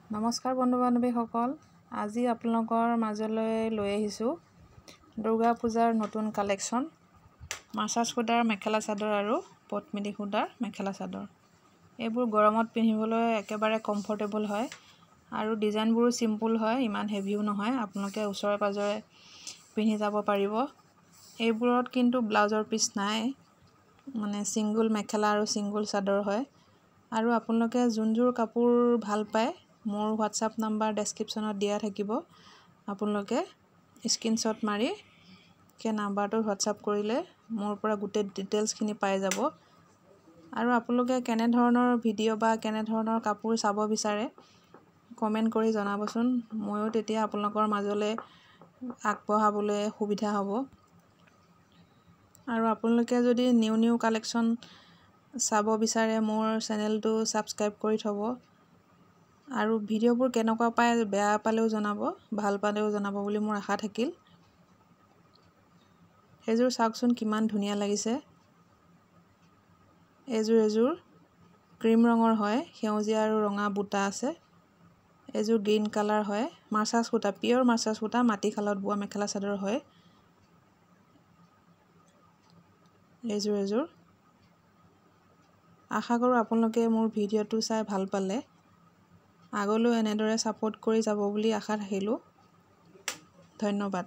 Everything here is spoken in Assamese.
নমস্কাৰ বন্ধু বান্ধৱীসকল, আজি আপোনালোকৰ মাজলৈ লৈ আহিছোঁ দুৰ্গা পূজাৰ নতুন কালেকশ্যন। মাৰ্চাজ সূতাৰ মেখেলা চাদৰ আৰু পদ্মিনী সূতাৰ মেখেলা চাদৰ। এইবোৰ গৰমত পিন্ধিবলৈ একেবাৰে কমফৰ্টেবল হয় আৰু ডিজাইনবোৰো চিম্পুল হয়, ইমান হেভিও নহয়। আপোনালোকে ওচৰে পাজৰে পিন্ধি যাব পাৰিব। এইবোৰত কিন্তু ব্লাউজৰ পিচ নাই, মানে ছিংগুল মেখেলা আৰু ছিংগুল চাদৰ হয়। আৰু আপোনালোকে যোনযোৰ কাপোৰ ভাল পায়, মোৰ হোৱাটছআপ নাম্বাৰ ডেছক্ৰিপশ্যনত দিয়া থাকিব। আপোনালোকে স্ক্ৰীনশ্বট মাৰি সেই নাম্বাৰটোত হোৱাটছআপ কৰিলে মোৰ পৰা গোটেই ডিটেইলছখিনি পাই যাব। আৰু আপোনালোকে কেনেধৰণৰ ভিডিঅ' বা কেনেধৰণৰ কাপোৰ চাব বিচাৰে কমেণ্ট কৰি জনাবচোন। ময়ো তেতিয়া আপোনালোকৰ মাজলৈ আগবঢ়াবলৈ সুবিধা হ'ব। আৰু আপোনালোকে যদি নিউ কালেকশ্যন চাব বিচাৰে মোৰ চেনেলটো ছাবস্ক্ৰাইব কৰি থ'ব। আৰু ভিডিঅ'বোৰ কেনেকুৱা পায়, বেয়া পালেও জনাব, ভাল পালেও জনাব বুলি মোৰ আশা থাকিল। এইযোৰ চাওকচোন কিমান ধুনীয়া লাগিছে। এইযোৰ ক্ৰীম ৰঙৰ হয়, সেউজীয়া আৰু ৰঙা বুটা আছে। এইযোৰ গ্ৰীণ কালাৰ হয়, মাৰ্চাজ সূতা, পিয়ৰ মাৰ্চাজ সূতা, মাটিশালত বোৱা মেখেলা চাদৰ হয়। এইযোৰ আশা কৰোঁ আপোনালোকে মোৰ ভিডিঅ'টো চাই ভাল পালে। আগলৈও এনেদৰে ছাপোৰ্ট কৰি যাব বুলি আশা ৰাখিলোঁ। ধন্যবাদ।